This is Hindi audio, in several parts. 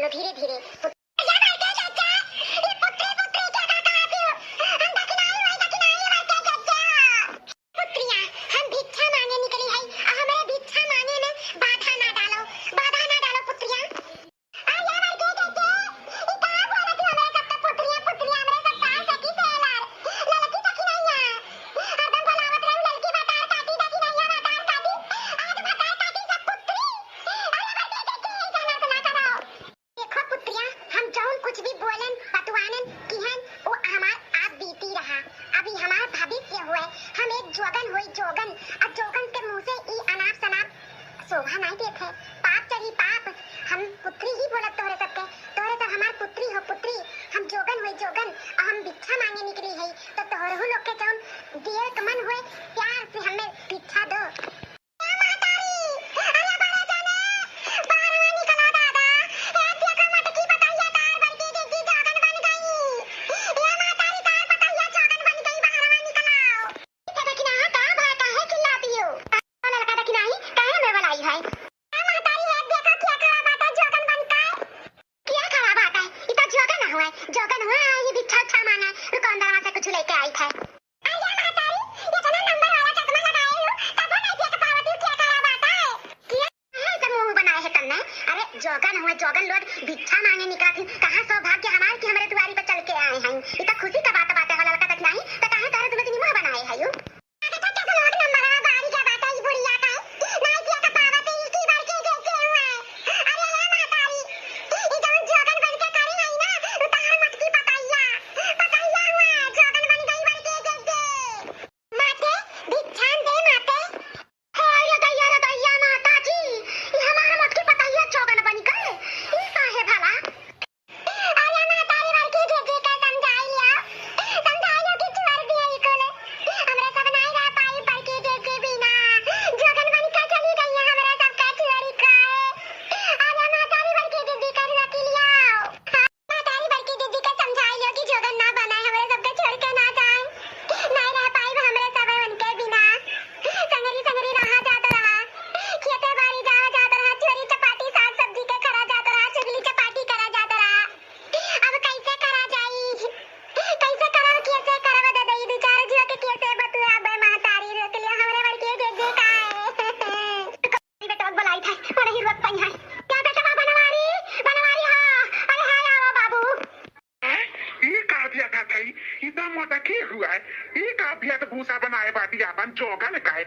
बोलो धीरे धीरे। जोगन अब जोगन के मुंह से ई अनाप शनाप शोभा नहीं देते। पाप चढ़ी पाप। हम पुत्री ही बोलत तोहरे सबके। तोहरे सब हमार पुत्री हो पुत्री। हम जोगन होई जोगन और हम भिक्षा मांगे निकली है तो तोहरहु लोग के जौन दिए के मन होए प्यार से हमें भिक्षा दो। जोगन हुआ ये भिक्षा अच्छा मांगा दुकानदार से कुछ लेके आई था। अरे महातारी ये जना नंबर वाला चश्मा लगाए हो तब नहीं देख पावती क्या करा बात है क्या है सब मुंह बनाए है तन्ने। अरे जोगन हुआ जोगन लोग भिक्षा मांगे निकला थी। कहां सौभाग्य हमार कि हमरे द्वारी पर चल के आए हैं। ये तो खुशी का बात है वाला लड़का तक नहीं तो कहां तारे तुम्हें मुंह बनाए है यू। भूसा बनाए बाटी अपन जोगन काए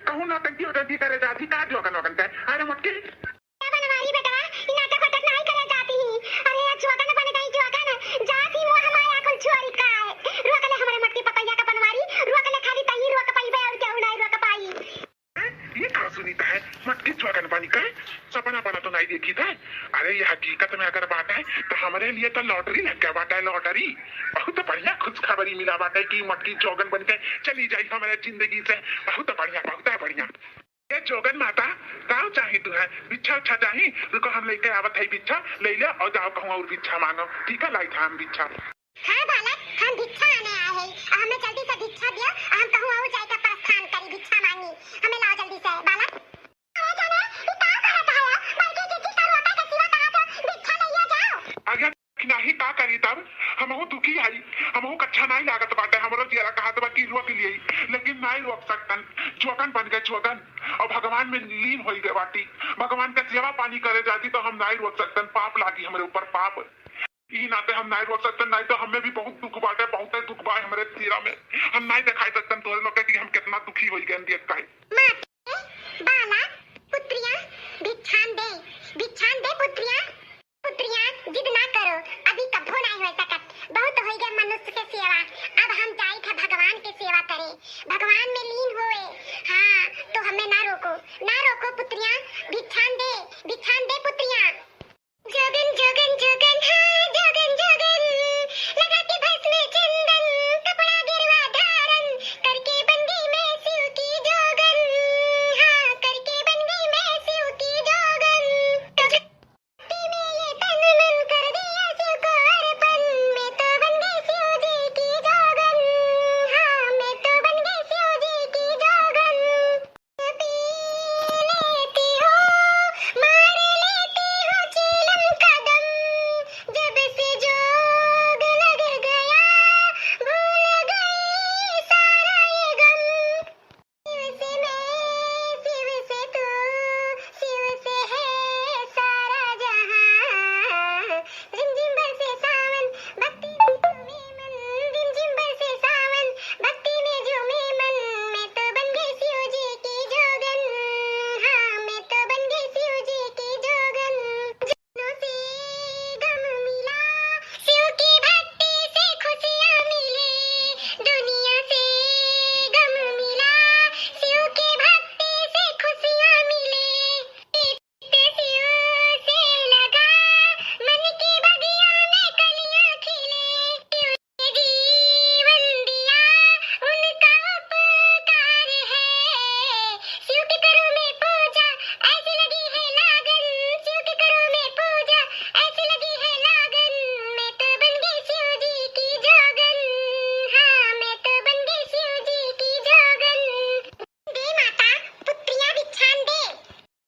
कहूं नौटंकी उटंकी करे जाती का जोगन वगन का। अरे मुटकी बनवारी बेटा ई नाटक वाटक नहीं करे जाती। अरे ये जोगन बन गई जोगन जाती वो हमारा कुल छोरी का है। रोकले हमारे मटकी पपैया का बनवारी रोकले खाली तही रोक पाई और क्या नहीं रोक पाई। ये कहां सुनी है मटकी जोगन बनी का सपना बना तो नहीं देखी था। अरे ये हकीकत में अगर बात है तो हमारे लिए तो लॉटरी लग गया बाटा है। लॉटरी बहुत बढ़िया खुशखबरी मिला बाटा है कि मटकी जोगन बन के चली जाए हमारे जिंदगी से। बहुत बढ़िया बहुत बढ़िया। ये जोगन माता गाँव चाहे तू है भिक्षा उच्छा चाहे रुको हम लेके आवत है भिक्षा ले ले और जाओ कहूँ और भिक्षा मांगो। ठीक है लाई था हम भिक्षा। हाँ बालक हम भिक्षा आने आए हैं। हमें जल्दी से भिक्षा दियो। हम कहूँ और जाए का प्रस्थान करी भिक्षा मांगी। हमें लाओ जल्दी से बालक। नहीं का करी तब हमहू दुखी आई हमहू कच्छा नहीं लागत बाटे। हमरो जिया कहा तो बाकी रोक लिए लेकिन नहीं रोक सकतन। जोगन बन गए जोगन और भगवान में लीन हो गए बाटी। भगवान का सेवा पानी करे जाती तो हम नहीं रोक सकतन। पाप लागी हमारे ऊपर पाप ई नाते हम नहीं रोक सकते। नहीं तो हमें भी बहुत दुख बाटे बहुत दुख बा हमारे तीरा में। हम नहीं दिखाई सकते तोरे लोग कि हम कितना दुखी हो गए देख का। बाला पुत्रिया भिक्षान दे पुत्रिया जिद ना करो। अभी कभो नहीं हो सकत। बहुत हो गए मनुष्य के सेवा। अब हम जाए थे भगवान की सेवा करें भगवान में लीन होए। हाँ तो हमें ना रोको पुत्रिया।